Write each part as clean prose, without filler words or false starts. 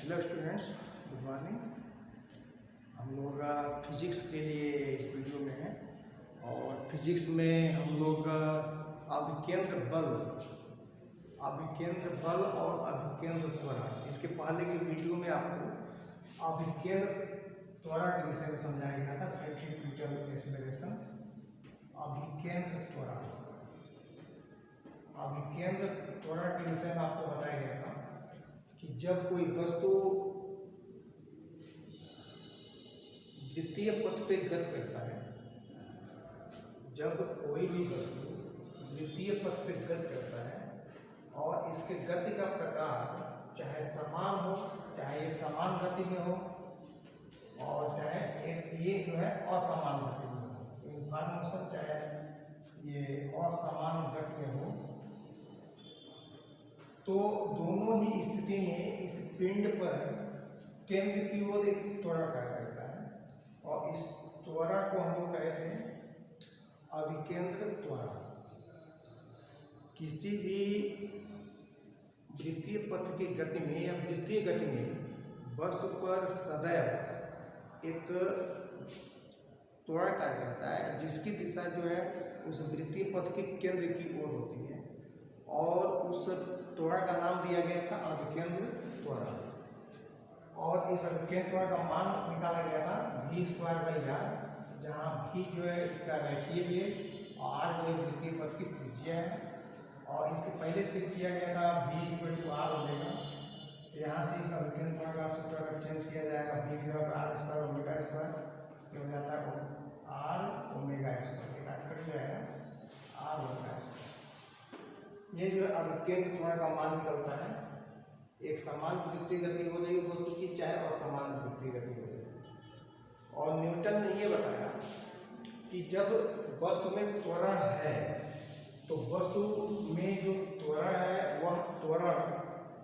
Hello students, good morning. हम लोग physics के लिए इस वीडियो में हैं और फिजिक्स में हम लोग अभिकेंद्र बल और अभिकेंद्र त्वरण, इसके पहले की वीडियो में आपको अभिकेंद्र त्वरण के विषय में समझाया गया था। सेंट्रीफ्यूगल एक्सीलरेशन, अभिकेंद्र त्वरण के विषय में आपको बताया गया था कि जब कोई वस्तु द्वितीय पथ पे गति करता है, जब कोई भी वस्तु द्वितीय पथ पे गति करता है और इसके गति का प्रकार चाहे समान हो, चाहे ये समान गति में हो और चाहे ये जो है असमान गति में हो, यूनिफॉर्म मोशन, चाहे ये असमान गति में हो, तो दोनों ही स्थिति में इस पिंड पर केंद्र की ओर एक त्वरण कार्य करता है और इस त्वरण को हम लोग कहते हैं अभिकेंद्र त्वरण। किसी भी द्वितीय पथ की गति में या द्वितीय गति में वस्तु पर सदैव एक त्वरण कार्य करता है जिसकी दिशा जो है उस द्वितीय पथ के केंद्र की ओर होती है और उस त्वरण का नाम दिया गया था अभिकेंद्र त्वरण। और इस अभिकेंद्र त्वरण का मान निकाला गया था v²r, जहाँ v जो है इसका रेखीय वेग और r जो द्वितीय पथ की त्रिज्या है। और इसके पहले से किया गया था v = r ओमेगा। यहाँ से इस अभिकेंद्र त्वरण का सूत्र का चेंज किया जाएगा, v = r² ओमेगा स्क्वायर, ये हो जाता है r ओमेगा स्क्वायर, ये कट जाएगा r ओमेगा स्क्वायर। ये जो अभिकेंद्र त्वरण का मान निकलता है, एक समान द्वितीय गति हो रही है वस्तु की, चाहे असमान द्वितीय गति हो रही है। और न्यूटन ने ये बताया कि जब वस्तु में त्वरण है तो वस्तु में जो त्वरण है वह त्वरण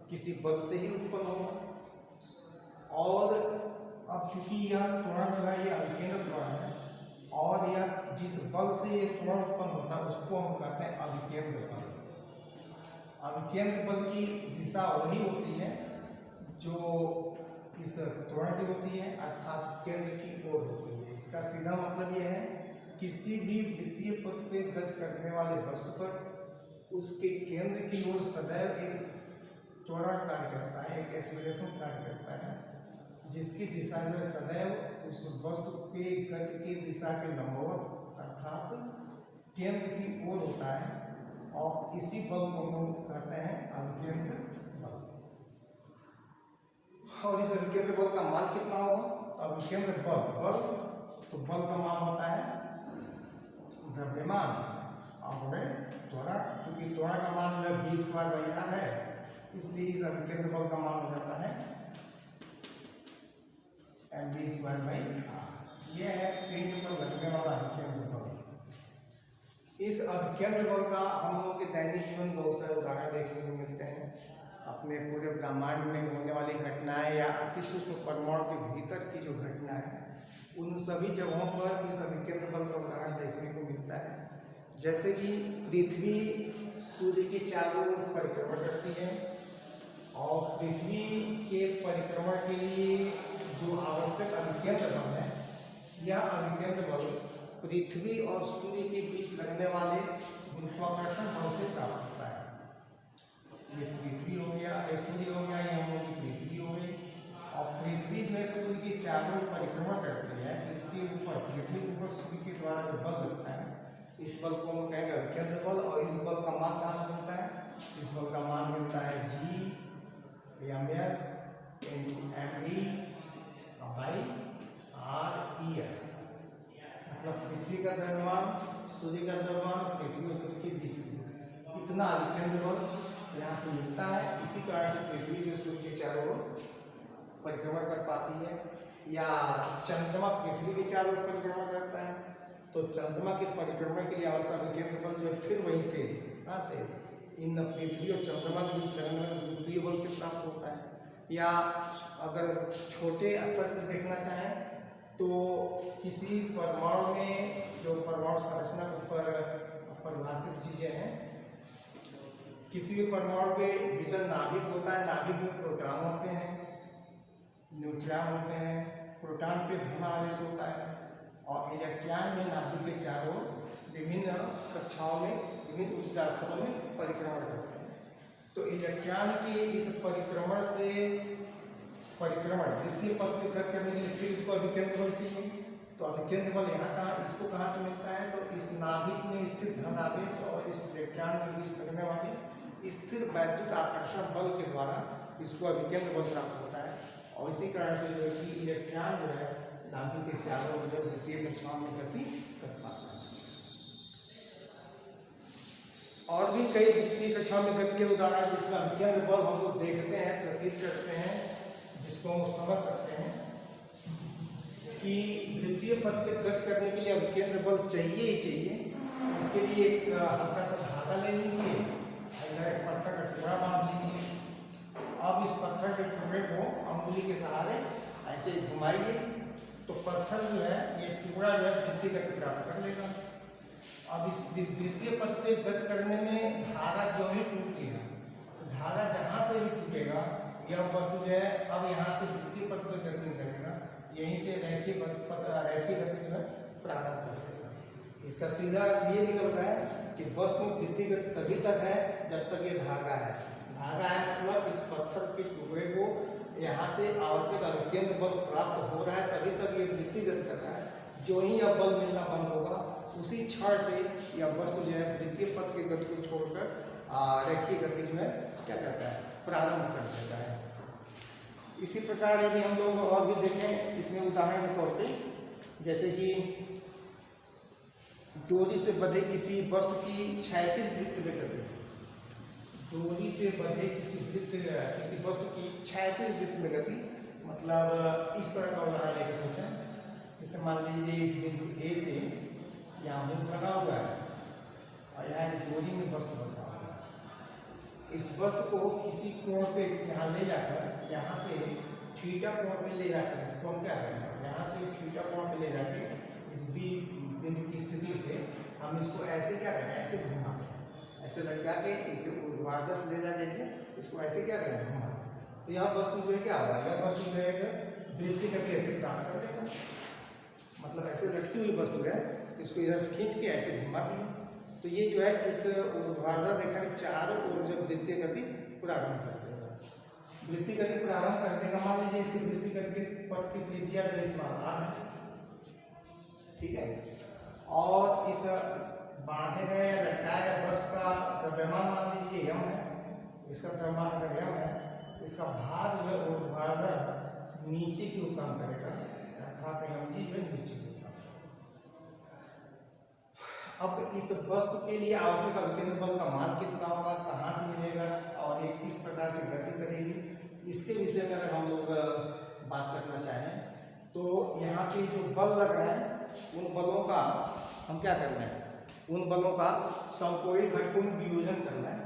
किसी बल से ही उत्पन्न होगा। और अब क्योंकि यह त्वरण जो है ये अभिकेंद्र त्वरण है और यह जिस बल से ये त्वरण उत्पन्न होता है उसको हम कहते हैं अभिकेंद्र बल। अभिकेंद्र बल की दिशा वही होती है जो इस त्वरण की होती है, अर्थात केंद्र की ओर होती है। इसका सीधा मतलब यह है किसी भी द्वितीय पथ पे गति करने वाले वस्तु पर उसके केंद्र की ओर सदैव एक त्वरण कार्य करता है, एक एक्सीलरेशन कार्य करता है जिसकी दिशा जो है सदैव उस वस्तु के गति की दिशा के लंबवत अर्थात केंद्र की ओर होता है। और इसी बल को हम कहते हैं अभिकेंद्र बल। और इस अभिकेंद्र बल का मान कितना होगा? अभिकेंद्र बल तो बल का मान होता है द्रव्यमान और त्वरण, क्योंकि त्वरण का मान जो v²r है, इसलिए इस अभिकेंद्र बल का मान हो जाता है mv²r। यह है पिंड पर लगने वाला अभिकेंद्र बल। इस अभिकेंद्र बल का हम लोगों के दैनिक जीवन में बहुत सारे उदाहरण देखने को मिलते हैं। अपने पूरे ब्रह्मांड में होने वाली घटनाएं या अति सूक्ष्म परमाणु के भीतर की जो घटना है उन सभी जगहों पर इस अभिकेंद्र बल का उदाहरण देखने को मिलता है। जैसे कि पृथ्वी सूर्य के चारों ओर परिक्रमण करती है और पृथ्वी के परिक्रमण के लिए जो आवश्यक अभिकेंद्र बल है, यह अभिकेंद्र बल पृथ्वी और सूर्य के बीच लगने वाले गुरुत्वाकर्षण बल से प्राप्त होता है। ये पृथ्वी हो गया, सूर्य हो गया, ये हम लोग की पृथ्वी हो गई। और पृथ्वी जो है सूर्य के चारों ओर परिक्रमण करती है, इसके ऊपर पृथ्वी के ऊपर सूर्य के द्वारा जो बल लगता है इस बल को हम कहेंगे अभिकेंद्र बल। और इस बल का मान कहाँ से मिलता है? इस बल का मान मिलता है G/mS/RES। मतलब पृथ्वी का द्रव्यमान, सूर्य का द्रव्यमान, पृथ्वी और सूर्य के बीच में इतना अभिकेंद्र बल यहाँ से मिलता है। इसी कारण से पृथ्वी जो सूर्य के चारों ओर परिक्रमण कर पाती है, या चंद्रमा पृथ्वी के चारों ओर परिक्रमण करता है, तो चंद्रमा के परिक्रमण के लिए आवश्यक अभिकेंद्र बल जो फिर वहीं से कहाँ से इन पृथ्वी और चंद्रमा के बीच लगने वाले गुरुत्वीय बल से प्राप्त होता है। या अगर छोटे स्तर पर देखना चाहें तो किसी परमाणु में जो परमाणु संरचना के ऊपर परिभाषित चीजें हैं, किसी भी परमाणु के भीतर नाभिक होता है, नाभिक में प्रोटॉन होते हैं न्यूट्रॉन होते हैं, प्रोटॉन पे धन आवेश होता है, और इलेक्ट्रॉन में नाभिक के चारों विभिन्न कक्षाओं में विभिन्न ऊर्जा स्तरों में परिक्रमण करते हैं। तो इलेक्ट्रॉन के इस परिक्रमण से द्वितीय पथ पे गत करने के लिए फिर इसको अभिकेंद्र बल चाहिए। तो अभिकेंद्र बल यहाँ कहाँ, इसको कहाँ से मिलता है, तो इस नाभिक में स्थित धन आवेश और इस इलेक्ट्रॉन के बीच लगने वाले स्थिर वैद्युत आकर्षण बल के द्वारा इसको अभिकेंद्र बल प्राप्त होता है। और इसी कारण से जो है कि इलेक्ट्रॉन जो है नाभिक के चारों ओर द्वितीय कक्षाओं में गति कर पाता है। और भी कई द्वितीय कक्षाओं में गति के उदाहरण जिसमें अभिकेंद्र बल हम लोग देखते हैं, प्रतीत करते हैं, जिसको हम समझ सकते हैं कि द्वितीय पथ पे गति करने के लिए अभिकेंद्र बल चाहिए ही चाहिए। उसके लिए एक हल्का सा धागा ले लीजिए, एक पत्थर का टुकड़ा बांध लीजिए। अब इस पत्थर के टुकड़े को अंगुली के सहारे ऐसे घुमाइए तो पत्थर जो है ये टुकड़ा जो है द्वितीय गति प्राप्त कर लेगा। अब इस द्वितीय पथ पे गति करने में धागा जो ही टूट गया, तो धागा जहाँ से भी टूटेगा यह वस्तु जो है अब यहाँ से द्वितीय पथ पे गति नहीं करेगा, यहीं से रैखिक गति जो है प्रारंभ कर देगा। इसका सीधा ये निकल रहा है कि वस्तु द्वितीय गति तभी तक है जब तक ये धागा है। धागा है मतलब इस पत्थर के टुकड़े को यहाँ से आवश्यक अभिकेंद्र बल प्राप्त हो रहा है, तभी तक ये द्वितीय गति कर रहा है। जो ही यह बल मिलना बंद होगा उसी क्षण से यह वस्तु जो है द्वितीय पथ की गति को छोड़कर रैखिक गति जो है क्या करता है, प्रारंभ कर देता है। इसी प्रकार यदि हम लोग और भी देखें इसमें उदाहरण के तौर पे, जैसे कि डोरी से बंधे किसी वस्तु की क्षैतिज वृत्त में गति, डोरी से बंधे किसी वस्तु की क्षैतिज वृत्त में गति, मतलब इस तरह का उदाहरण लेकर सोचें। जैसे मान लीजिए इस बिंदु ए से यहाँ हुक लगा हुआ है और यहाँ डोरी में वस्तु बंधा हुआ है। इस वस्तु को किसी कोण पे यहाँ ले जाकर, यहाँ से थीटा कोण पे ले जाकर इसको हम क्या करें, यहाँ से थीटा कोण पे ले जाके इस बिंदु की स्थिति से हम इसको ऐसे क्या करें, ऐसे घुमाते हैं, ऐसे लटका के इसे ऊर्ध्वाधर से ले जाके ऐसे इसको ऐसे क्या करें, घुमाते हैं। तो यह वस्तु जो है क्या होगा, यह वस्तु जो है वृत्ति करके ऐसे प्राप्त कर देगा, मतलब ऐसे लटकी हुई वस्तु है तो इसको इधर से खींच के ऐसे घुमाती है। तो ये जो है इस ऊर्ध्वाधर रेखा के चारों ओर जब वृत्तीय गति प्रारंभ कर देगा, वृत्तीय गति प्रारंभ कर देगा। मान लीजिए इसकी वृत्तीय गति के पथ की त्रिज्या जो इस आधार है, ठीक है, और इस बांधे गए या लटकाए गए वस्तु का द्रव्यमान मान लीजिए यम है, इसका द्रव्यमान अगर यम है तो इसका भार जो है ऊर्ध्वाधर नीचे की ओर काम करेगा, अर्थात यम जी जो है नीचे की ओर। अब इस वस्तु के लिए आवश्यक अभिकेंद्र बल का मान कितना होगा, कहाँ से मिलेगा और ये किस प्रकार से गति करेगी, इसके विषय में अगर हम लोग बात करना चाहें तो यहाँ पे जो बल लग रहा है उन बलों का हम क्या करना है, उन बलों का समकोणीय घटकों में वियोजन करना है।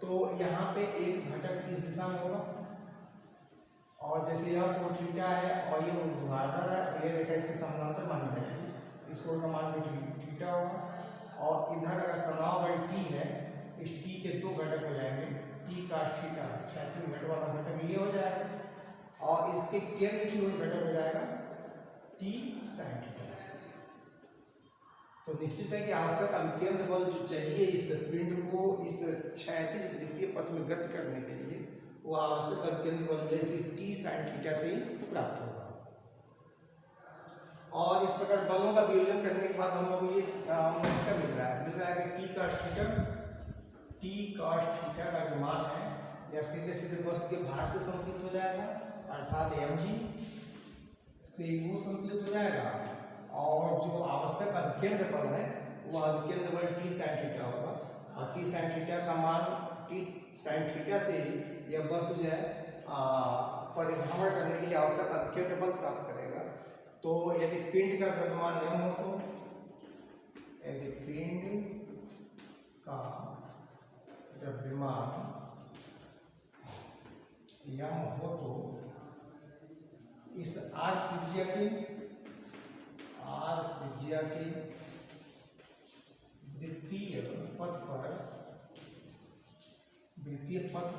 तो यहाँ पे एक घटक इस दिशा में होगा और जैसे यह कोण थीटा है और ये ऊर्ध्वाधर है तो ये रेखा इसके समानांतर मानी जाएगी, इस कोण का मान भी थीटा होगा। और इधर अगर तनाव बल टी है, इस टी के दो घटक हो जाएंगे, टी काश थीटा क्षैतिज घट वाला घटक ये हो जाएगा और इसके केंद्र की ओर घटक हो जाएगा टी साइन थीटा। तो निश्चित है कि आवश्यक अभिकेंद्र बल जो चाहिए इस पिंड को इस क्षैतिज वृत्तीय पथ में गति करने के लिए, वो आवश्यक अभिकेंद्र बल जैसे टी साइन थीटा से ही प्राप्त होगा। और इस प्रकार बलों का वियोजन करने के बाद हम लोग ये क्या मिल रहा है कि टी कॉस थीटा का जो मान है यह सीधे सीधे वस्तु के भार से संतुलित हो जाएगा, अर्थात mg से वो संतुलित हो जाएगा। और जो आवश्यक अभिकेंद्र बल है वो अभिकेंद्र बल टी साइन थीटा होगा और टी साइन थीटा का मान टी साइन थीटा से यह वस्तु जो है परिभ्रमण करने के लिए आवश्यक अभिकेंद्र बल प्राप्त करेगा। तो यदि पिंड का द्रव्यमान m हो तो यदि पिंड का द्रव्यमान m हो तो इस r त्रिज्या के द्वितीय पथ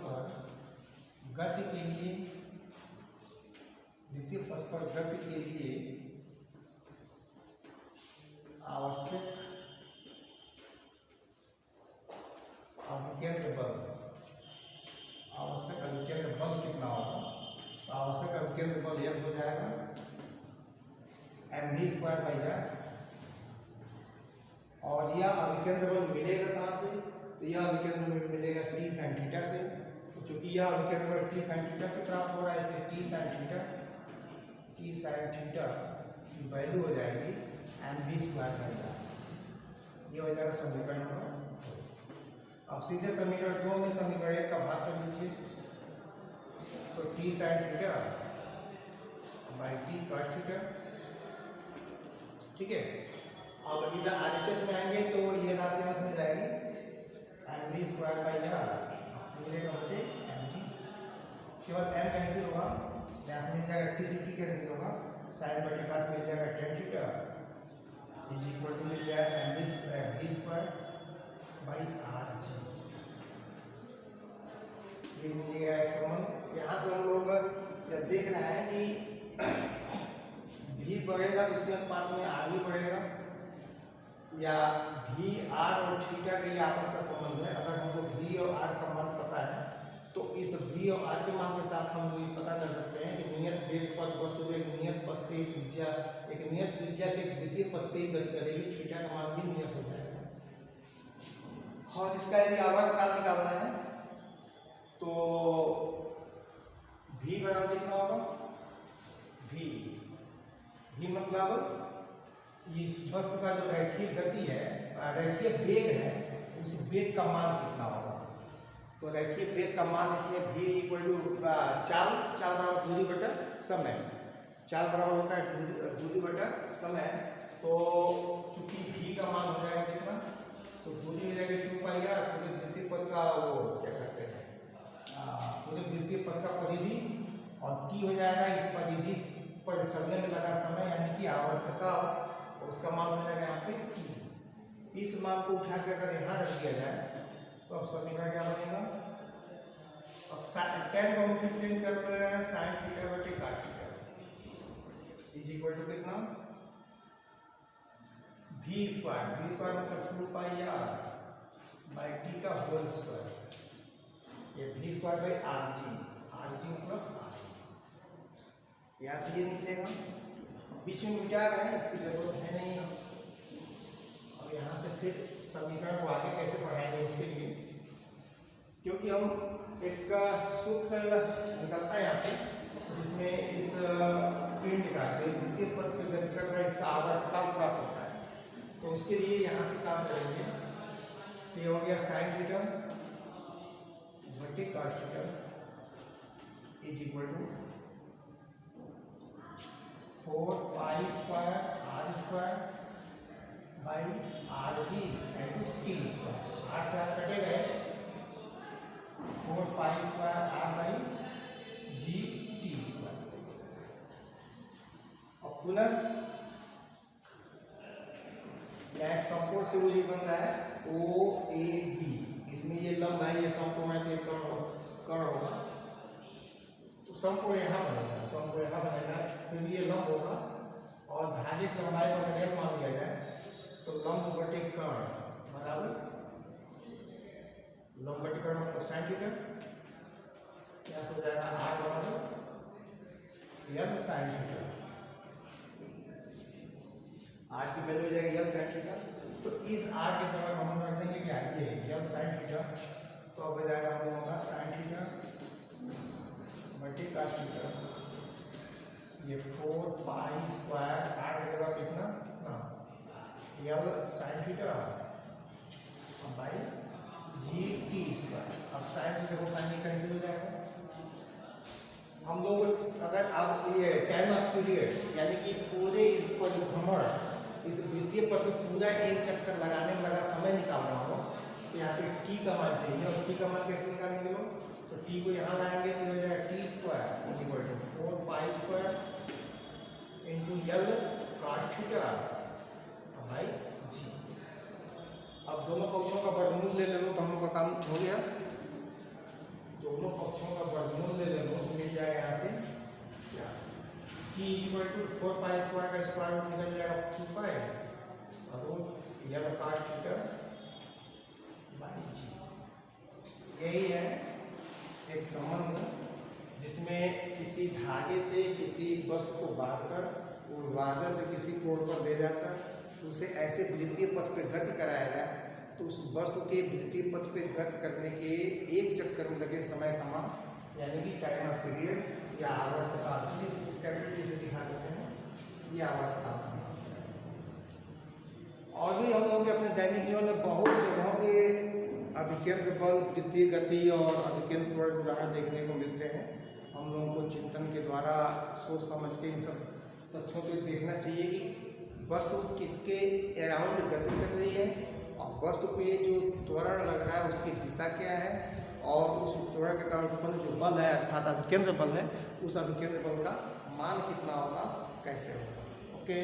पर गति के लिए संपर्क के लिए आवश्यक अभिकेंद्र बल, आवश्यक अभिकेंद्र बल कितना होगा? तो आवश्यक अभिकेंद्र बल यह हो जाएगा mv²/r। और यह अभिकेंद्र बल मिलेगा कहाँ से? तो यह अभिकेंद्र बल मिलेगा t sin थीटा से। तो चूंकि यह अभिकेंद्र बल t sin थीटा से प्राप्त हो रहा है, इसलिए t sin थीटा की वैल्यू हो जाएगी mv²/r। ये हो जाएगा समीकरण नंबर। अब सीधे समीकरण 2 में समीकरण 1 का भाग कर लीजिए। तो t sin theta by t cos theta, ठीक है। अब इधर RHS में आएंगे तो ये राशि यहाँ से जाएगी mv²/r पूरे का बटे mg, केवल m कैंसिल होगा, यहाँ मिल जाएगा t से t कैंसिल होगा, sin बटे cos मिल जाएगा tan theta is equal to मिल जाएगा mv²/rg। ये मिलेगा एक संबंध। यहाँ से हम लोग जब देख रहे हैं कि v बढ़ेगा तो उसी अनुपात में r भी बढ़ेगा, या v r और थीटा का ये आपस का संबंध है। अगर हमको v और r का मान पता है तो इस v और r के मान के साथ हम ये पता कर सकते हैं कि नियत वेग पर वस्तु एक नियत पथ पे त्रिज्या, एक नियत त्रिज्या के द्वितीय पथ पे गति करेगी, थीटा का मान भी नियत हो जाएगा। और इसका यदि आवर्त काल निकालना है तो v बराबर कितना होगा? v मतलब इस वस्तु का जो रैखिक गति है, रैखिक वेग है, उस वेग का मान कितना होगा? तो रैखिक वेग का मान इसमें v इक्वल टू चाल बराबर दूरी बटा समय, चाल बराबर होता है दूरी बटा समय। तो चूंकि v का मान हो जाएगा कितना? तो दूरी हो जाएगी 2πr, पूरे द्वितीय पद का वो क्या कहते हैं, पूरे द्वितीय पद का परिधि, और t हो जाएगा इस परिधि पर चलने में लगा समय यानी कि आवर्तकाल, और उसका मान हो जाएगा यहाँ पे t। इस मान को उठा के अगर यहाँ रख दिया जाए तो अब समीकरण क्या बनेगा? अब tan को हम फिर चेंज कर रहे हैं sin थीटा बटे cos theta is equal to कितना? v² मतलब 2πr बाई t का होल स्क्वायर, ये v²/rg, rg मतलब r। यहाँ से ये निकलेगा, बीच में मिटा रहे हैं, इसकी जरूरत है नहीं। और यहाँ से फिर समीकरण को आगे कैसे पढ़ाएंगे उसके लिए, क्योंकि हम एक सूत्र निकलता है यहाँ पे जिसमें इस पिंड का जो द्वितीय पद पे गति कर रहा है इसका आवर्तकाल प्राप्त होता है। तो उसके लिए यहाँ से काम करेंगे। तो ये हो गया sin थीटा बटे cos theta is equal to 4π² r² by rg into t²। r से r कटे गए, 4π² r बाई g t²। और पुनः एक समकोण त्रिभुज बन रहा है OAB, इसमें ये लंब है, ये समकोण है, तो कर्ण होगा, तो समकोण यहाँ बनेगा, समकोण यहाँ बनेगा, फिर ये लंब होगा। और धारित लंबाई पर अगर मान लिया जाए तो लंब बटे कर्ण बराबर लंब बटे कर्ण मतलब sin थीटा, यहाँ से हो जाएगा r बराबर l sin थीटा, r की वैल्यू हो जाएगी l sin थीटा। तो इस r के जगह हम रख देंगे क्या, ये l sin थीटा, तो अब हो जाएगा हम लोगों का sin थीटा बटे cos थीटा, ये 4π² r लगेगा कितना ना l sin theta by g t²। अब sin से देखो sin ये कैंसिल हो जाएगा। हम लोग अगर आप ये टाइम ऑफ पीरियड यानी कि पूरे इस परिभ्रमण इस द्वितीय पद में पूरा एक चक्कर लगाने में लगा समय निकालना हो तो यहाँ पे t का मान चाहिए, और t का मान कैसे निकालेंगे लोग? तो t को यहाँ लाएंगे तो हो जाएगा t² is equal to 4π² into l cos theta by g। अब दोनों पक्षों का वर्गमूल ले लो तो हम लोग का काम हो गया। दोनों पक्षों का वर्गमूल ले लो तो मिल जाएगा यहाँ से क्या, t g equal to 4 pi square का स्क्वायर रूट निकल जाएगा 2 पाई और यह काट मीटर बाई जी। यही है एक संबंध जिसमें किसी धागे से किसी वस्तु को बांधकर ऊर्ध्वाधर से किसी कोण पर ले जाकर उसे ऐसे वृत्तीय पथ पे गति कराया जाए तो उस वस्तु के वृत्तीय पथ पे गति करने के एक चक्कर में लगे समय का मान यानी कि टाइम ऑफ पीरियड या आवर्त काल कैपिटल से दिखा देते हैं, ये आवर्त काल। और भी हम लोग अपने दैनिक जीवन में बहुत जगहों पे अभिकेंद्र बल, वृत्तीय गति और अभिकेंद्र त्वरण के उदाहरण देखने को मिलते हैं। हम लोगों को चिंतन के द्वारा सोच समझ के इन सब तथ्यों को देखना चाहिए कि वस्तु किसके अराउंड गति कर रही है और वस्तु पे जो त्वरण लग रहा है उसकी दिशा क्या है और उस त्वरण के कारण उत्पन्न जो बल है अर्थात अभिकेंद्र बल है उस अभिकेंद्र बल का मान कितना होगा, कैसे होगा। ओके।